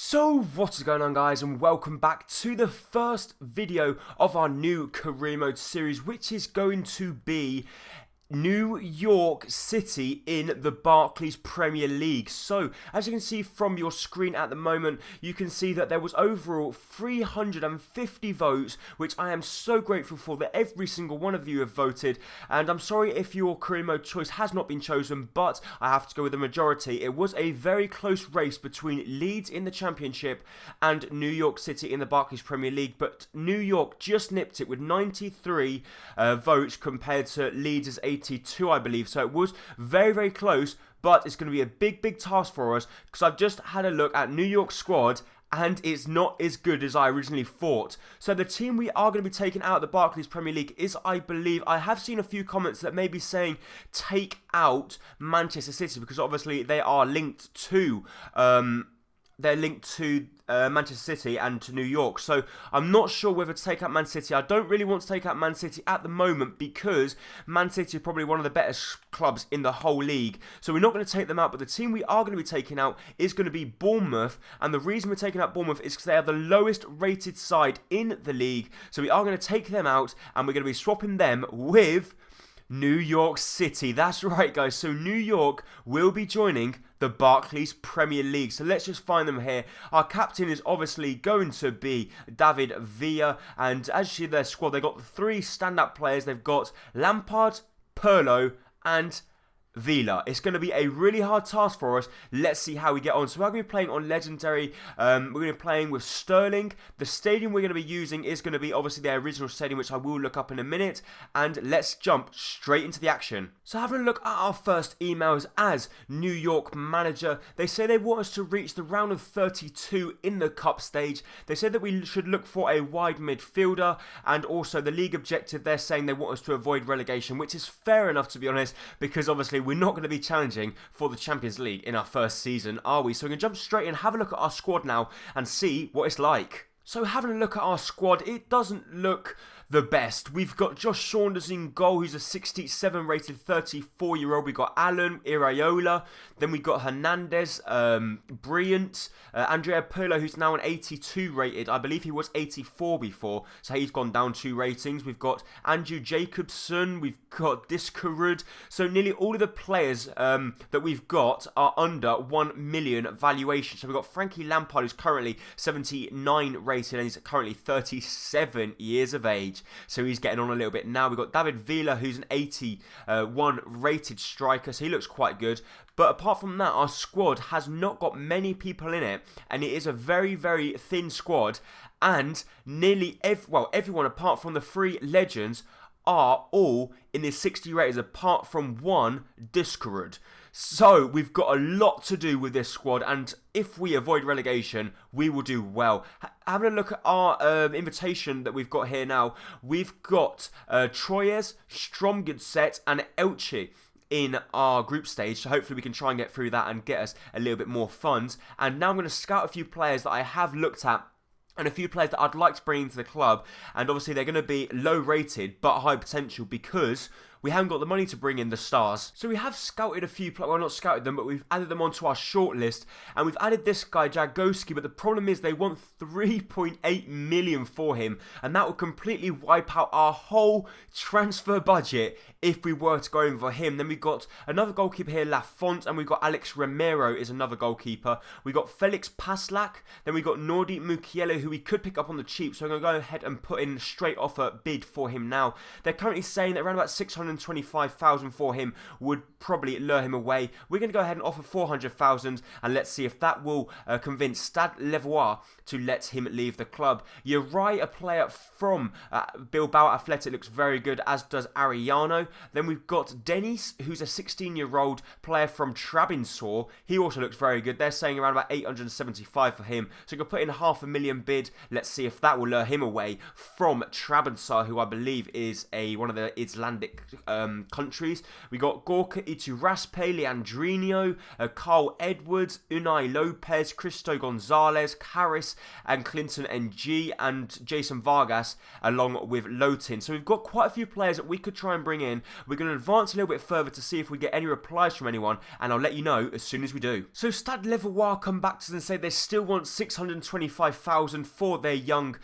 So what is going on, guys, and welcome back to the first video of our new career mode series, which is going to be New York City in the Barclays Premier League. So, as you can see from your screen at the moment, you can see that there was overall 350 votes, which I am so grateful for that every single one of you have voted. And I'm sorry if your career mode choice has not been chosen, but I have to go with the majority. It was a very close race between Leeds in the Championship and New York City in the Barclays Premier League, but New York just nipped it with 93 votes compared to Leeds' 82, I believe. So it was very, very close, but it's going to be a big task for us because I've just had a look at New York's squad and it's not as good as I originally thought. So the team we are going to be taking out of the Barclays Premier League is, I believe, I have seen a few comments that may be saying take out Manchester City because obviously they are linked to Manchester City and to New York. So I'm not sure whether to take out Man City. I don't really want to take out Man City at the moment because Man City are probably one of the better clubs in the whole league. So we're not going to take them out. But the team we are going to be taking out is going to be Bournemouth. And the reason we're taking out Bournemouth is because they are the lowest rated side in the league. So we are going to take them out and we're going to be swapping them with New York City. That's right, guys. So New York will be joining the Barclays Premier League. So let's just find them here. Our captain is obviously going to be David Villa. And as you see their squad, they've got three standout players. They've got Lampard, Pirlo, and Villa. It's going to be a really hard task for us. Let's see how we get on. So we're going to be playing on Legendary. We're going to be playing with Sterling. The stadium we're going to be using is going to be obviously their original stadium, which I will look up in a minute. And let's jump straight into the action. So having a look at our first emails as New York manager, they say they want us to reach the round of 32 in the cup stage. They said that we should look for a wide midfielder, and also the league objective, they're saying they want us to avoid relegation, which is fair enough, to be honest, because obviously we're not going to be challenging for the Champions League in our first season, are we? So we're going to jump straight in, have a look at our squad now and see what it's like. So having a look at our squad, it doesn't look the best. We've got Josh Saunders in goal, who's a 67 rated 34-year-old. We've got Alan Iraola. Then we've got Hernandez, Brilliant. Andrea Pirlo, who's now an 82 rated. I believe he was 84 before, so he's gone down 2 ratings. We've got Andrew Jacobson. We've got Discarud. So nearly all of the players that we've got are under 1 million valuation. So we've got Frankie Lampard, who's currently 79 rated and he's currently 37 years of age. So he's getting on a little bit now. We've got David Villa, who's an 81 rated striker, so he looks quite good. But apart from that, our squad has not got many people in it, and it is a very, very thin squad. And nearly everyone apart from the 3 legends are all in the 60 ratings, apart from one Discarud. So we've got a lot to do with this squad, and if we avoid relegation, we will do well. Having a look at our invitation that we've got here now, we've got Troyes, Stromgudset, and Elche in our group stage, so hopefully we can try and get through that and get us a little bit more funds. And now I'm going to scout a few players that I have looked at and a few players that I'd like to bring into the club, and obviously they're going to be low rated but high potential because we haven't got the money to bring in the stars. So we have scouted a few players, well, not scouted them, but we've added them onto our shortlist, and we've added this guy, Jagoski, but the problem is they want 3.8 million for him, and that would completely wipe out our whole transfer budget if we were to go in for him. Then we've got another goalkeeper here, Lafont, and we've got Alex Romero is another goalkeeper. We've got Felix Paslak, then we've got Nordi Mukiele, who we could pick up on the cheap, so I'm going to go ahead and put in straight offer bid for him now. They're currently saying that around about 625,000 for him would probably lure him away. We're going to go ahead and offer 400,000, and let's see if that will convince Stade Levois to let him leave the club. Uri, a player from Bilbao Athletic, looks very good, as does Ariano. Then we've got Denis, who's a 16-year-old player from Trabzonspor. He also looks very good. They're saying around about 875 for him, so we can put in $500,000 bid. Let's see if that will lure him away from Trabzonspor, who I believe is one of the Icelandic countries. We got Gorka Iturraspe, Leandrinho, Carl Edwards, Unai Lopez, Cristo Gonzalez, Harris, and Clinton NG, and Jason Vargas, along with Lotin. So we've got quite a few players that we could try and bring in. We're going to advance a little bit further to see if we get any replies from anyone, and I'll let you know as soon as we do. So Stade Levallois come back to us and say they still want 625,000 for their young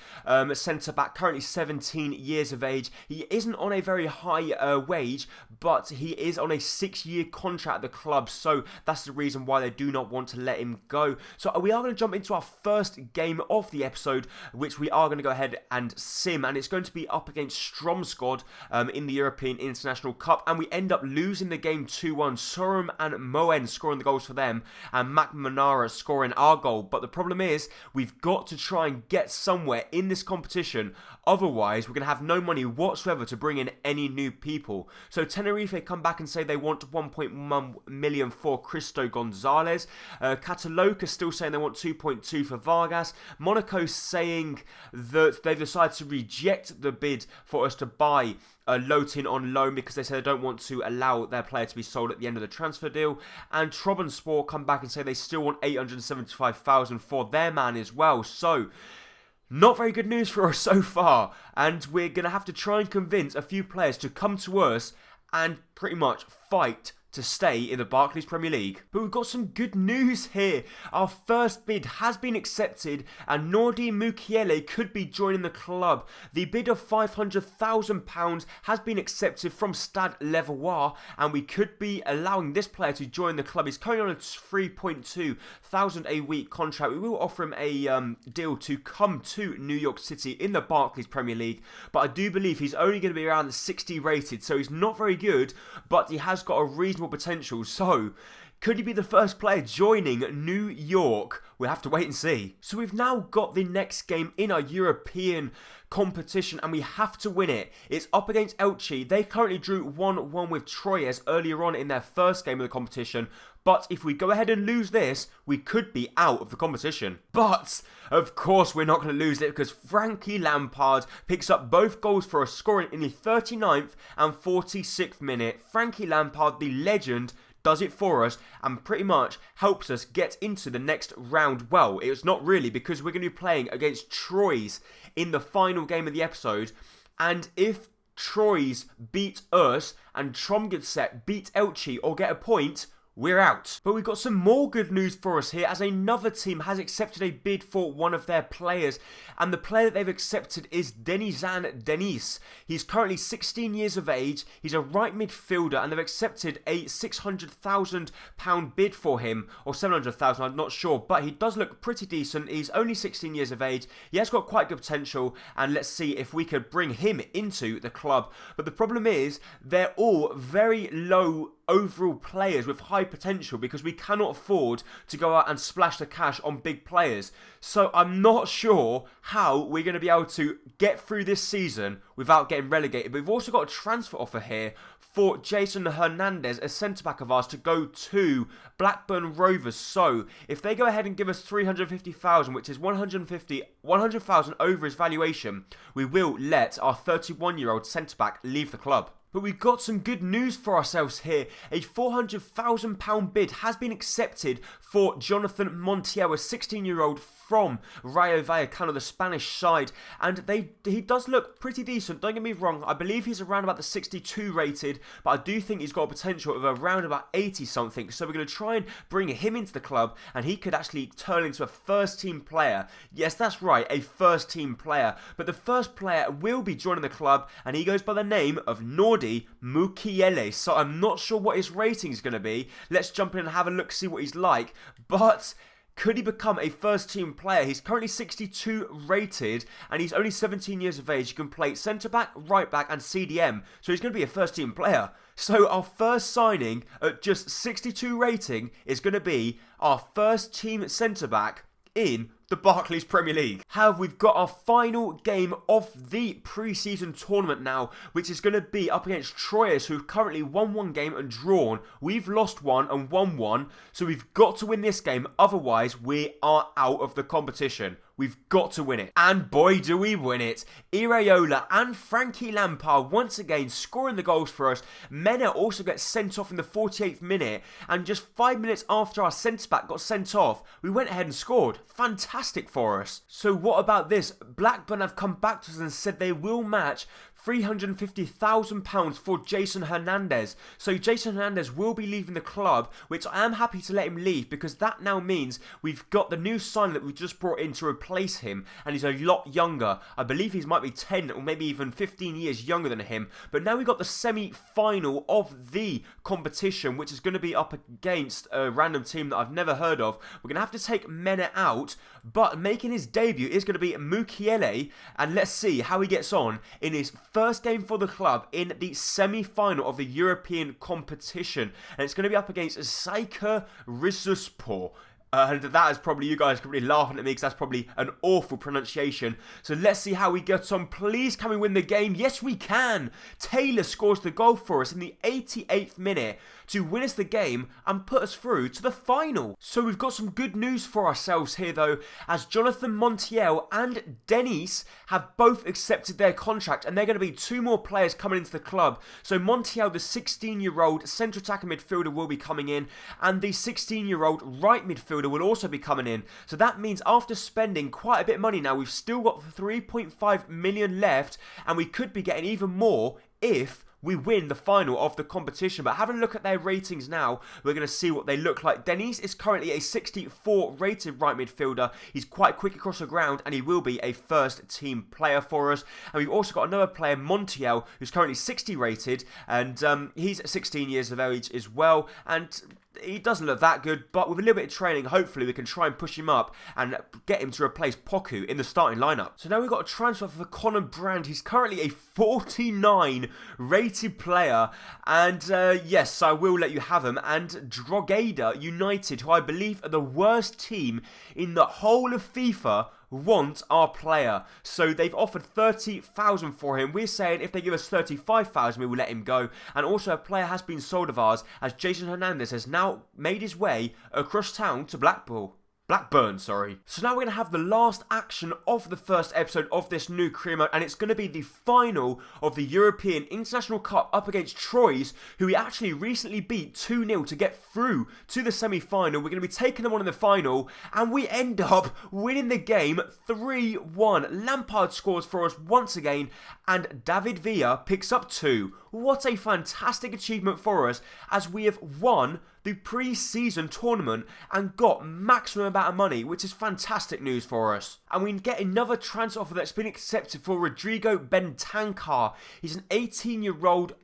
centre-back, currently 17 years of age. He isn't on a very high wage, but he is on a 6-year contract at the club, so that's the reason why they do not want to let him go. So we are going to jump into our first game of the episode, which we are going to go ahead and sim, and it's going to be up against Stromsgård in the European International Cup, and we end up losing the game 2-1. Sorum and Moen scoring the goals for them, and Mac Manara scoring our goal. But the problem is, we've got to try and get somewhere in this competition, otherwise we're going to have no money whatsoever to bring in any new people. So Tenerife come back and say they want 1.1 million for Cristo Gonzalez. Catalonia still saying they want 2.2 for Vargas. Monaco saying that they've decided to reject the bid for us to buy Lotin on loan because they say they don't want to allow their player to be sold at the end of the transfer deal. And Trabzonspor come back and say they still want 875,000 for their man as well. So not very good news for us so far, and we're going to have to try and convince a few players to come to us and pretty much fight to stay in the Barclays Premier League. But we've got some good news here. Our first bid has been accepted and Nordi Mukiele could be joining the club. The bid of £500,000 has been accepted from Stade Levallois, and we could be allowing this player to join the club. He's currently on a 3.2 thousand a week contract. We will offer him a deal to come to New York City in the Barclays Premier League, but I do believe he's only going to be around the 60 rated, so he's not very good, but he has got a reasonable potential. So could he be the first player joining New York? We'll have to wait and see. So we've now got the next game in our European competition and we have to win it. It's up against Elche. They currently drew 1-1 with Troyes earlier on in their first game of the competition. But if we go ahead and lose this, we could be out of the competition. But, of course, we're not going to lose it because Frankie Lampard picks up both goals for us, scoring in the 39th and 46th minute. Frankie Lampard, the legend, does it for us and pretty much helps us get into the next round. Well, it's not really, because we're going to be playing against Troyes in the final game of the episode. And if Troyes beat us and Tromgødset beat Elche or get a point, we're out. But we've got some more good news for us here, as another team has accepted a bid for one of their players, and the player that they've accepted is Denizhan Deniz. He's currently 16 years of age, he's a right midfielder, and they've accepted a £600,000 bid for him, or 700,000, I'm not sure, but he does look pretty decent. He's only 16 years of age, he has got quite good potential, and let's see if we could bring him into the club. But the problem is, they're all very low overall players with high potential, because we cannot afford to go out and splash the cash on big players. So I'm not sure how we're going to be able to get through this season without getting relegated. But we've also got a transfer offer here for Jason Hernandez, a centre-back of ours, to go to Blackburn Rovers. So if they go ahead and give us 350,000, which is 100,000 over his valuation, we will let our 31-year-old centre-back leave the club. But we've got some good news for ourselves here. A £400,000 bid has been accepted for Jonathan Montiel, a 16-year-old from Rayo Vallecano, the Spanish side. And he does look pretty decent, don't get me wrong. I believe he's around about the 62 rated, but I do think he's got a potential of around about 80 something. So we're going to try and bring him into the club, and he could actually turn into a first team player. Yes, that's right, a first team player. But the first player will be joining the club, and he goes by the name of Nordi Mukiele. So I'm not sure what his rating is going to be. Let's jump in and have a look, see what he's like. But could he become a first team player? He's currently 62 rated and he's only 17 years of age. He can play centre back, right back and CDM. So he's going to be a first team player. So our first signing at just 62 rating is going to be our first team centre back in the Barclays Premier League. However, we've got our final game of the pre-season tournament now, which is going to be up against Troyes, who've currently won one game and drawn. We've lost one and won one, so we've got to win this game, otherwise we are out of the competition. We've got to win it. And boy, do we win it. Iraola and Frankie Lampard once again scoring the goals for us. Mena also gets sent off in the 48th minute. And just 5 minutes after our centre-back got sent off, we went ahead and scored. Fantastic for us. So what about this? Blackburn have come back to us and said they will match £350,000 for Jason Hernandez. So Jason Hernandez will be leaving the club, which I am happy to let him leave because that now means we've got the new sign that we've just brought in to replace him, and he's a lot younger. I believe he might be 10 or maybe even 15 years younger than him. But now we've got the semi-final of the competition, which is going to be up against a random team that I've never heard of. We're going to have to take Mena out, but making his debut is going to be Mukiele, and let's see how he gets on in his first game for the club in the semi-final of the European competition, and it's going to be up against Saika Rizespor. And that is probably, you guys are probably laughing at me because that's probably an awful pronunciation. So let's see how we get on. Please, can we win the game? Yes, we can. Taylor scores the goal for us in the 88th minute to win us the game and put us through to the final. So we've got some good news for ourselves here though, as Jonathan Montiel and Dennis have both accepted their contract, and they're going to be 2 more players coming into the club. So Montiel, the 16-year-old central attacker midfielder, will be coming in, and the 16-year-old right midfielder will also be coming in. So that means after spending quite a bit of money now, we've still got 3.5 million left, and we could be getting even more if we win the final of the competition. But having a look at their ratings now, we're going to see what they look like. Dennis is currently a 64 rated right midfielder. He's quite quick across the ground, and he will be a first team player for us. And we've also got another player, Montiel, who's currently 60 rated, and he's 16 years of age as well. And he doesn't look that good, but with a little bit of training, hopefully we can try and push him up and get him to replace Poku in the starting lineup. So now we've got a transfer for Conor Brand. He's currently a 49 rated player, and yes, I will let you have him. And Drogheda United, who I believe are the worst team in the whole of FIFA, want our player. So they've offered 30,000 for him. We're saying if they give us 35,000, we will let him go. And also a player has been sold of ours, as Jason Hernandez has now made his way across town to Blackburn, sorry. So now we're going to have the last action of the first episode of this new career mode, and it's going to be the final of the European International Cup up against Troyes, who we actually recently beat 2-0 to get through to the semi-final. We're going to be taking them on in the final, and we end up winning the game 3-1. Lampard scores for us once again, and David Villa picks up 2. What a fantastic achievement for us, as we have won the pre-season tournament and got maximum amount of money, which is fantastic news for us. And we get another transfer offer that's been accepted for Rodrigo Bentancur. He's an 18-year-old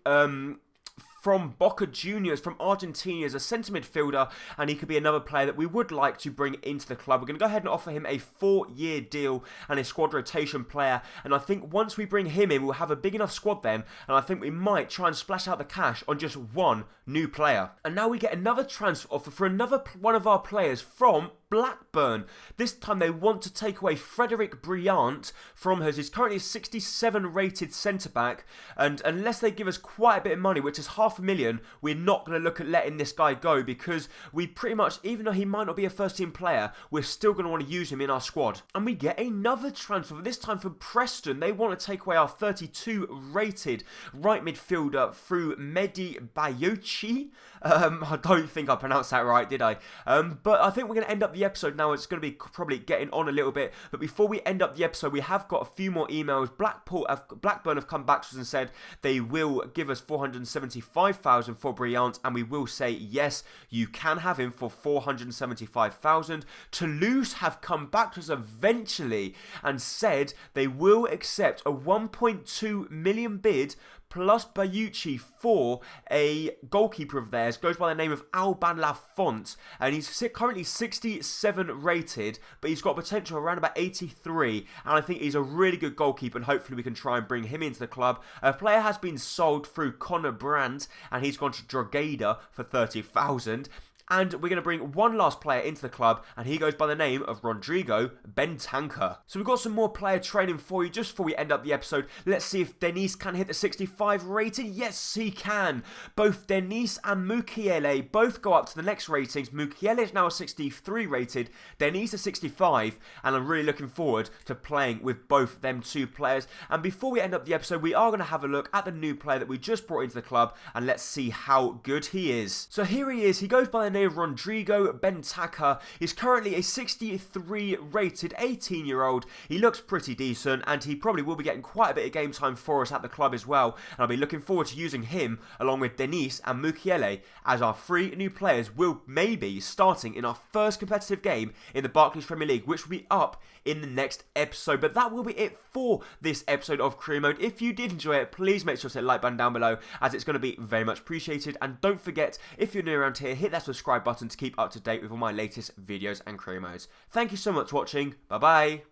from Boca Juniors, from Argentina, as a centre midfielder, and he could be another player that we would like to bring into the club. We're going to go ahead and offer him a 4-year deal and a squad rotation player, and I think once we bring him in, we'll have a big enough squad then, and I think we might try and splash out the cash on just one new player. And now we get another transfer offer for another one of our players from Blackburn. This time they want to take away Frederick Briant from us. He's currently a 67 rated centre-back, and unless they give us quite a bit of money, which is $500,000, we're not going to look at letting this guy go, because we pretty much, even though he might not be a first team player, we're still going to want to use him in our squad. And we get another transfer, this time from Preston. They want to take away our 32 rated right midfielder through Mehdi Bayouchi. I don't think I pronounced that right, did I? But I think we're going to end up the episode now. It's going to be probably getting on a little bit, but before we end up the episode, we have got a few more emails. Blackburn have come back to us and said they will give us 475,000 for Briant, and we will say yes, you can have him for 475,000. Toulouse have come back to us eventually and said they will accept a 1.2 million bid plus Bayucci for a goalkeeper of theirs, goes by the name of Alban Lafont, and he's currently 67 rated, but he's got potential around about 83, and I think he's a really good goalkeeper, and hopefully we can try and bring him into the club. A player has been sold through Conor Brandt, and he's gone to Drogheda for 30,000. And we're going to bring one last player into the club, and he goes by the name of Rodrigo Bentancur. So we've got some more player training for you just before we end up the episode. Let's see if Denise can hit the 65 rated. Yes, he can. Both Denise and Mukiele both go up to the next ratings. Mukiele is now a 63 rated, Denise a 65, and I'm really looking forward to playing with both them two players. And before we end up the episode, we are going to have a look at the new player that we just brought into the club, and let's see how good he is. So here he is. He goes by the name of Rodrigo Bentancur. He's currently a 63 rated 18-year-old. He looks pretty decent, and he probably will be getting quite a bit of game time for us at the club as well. And I'll be looking forward to using him along with Denise and Mukiele as our 3 new players will maybe starting in our first competitive game in the Barclays Premier League, which will be up in the next episode. But that will be it for this episode of Career Mode. If you did enjoy it, please make sure to hit the like button down below, as it's going to be very much appreciated. And don't forget, if you're new around here, hit that subscribe button to keep up to date with all my latest videos and career modes. Thank you so much for watching. Bye bye.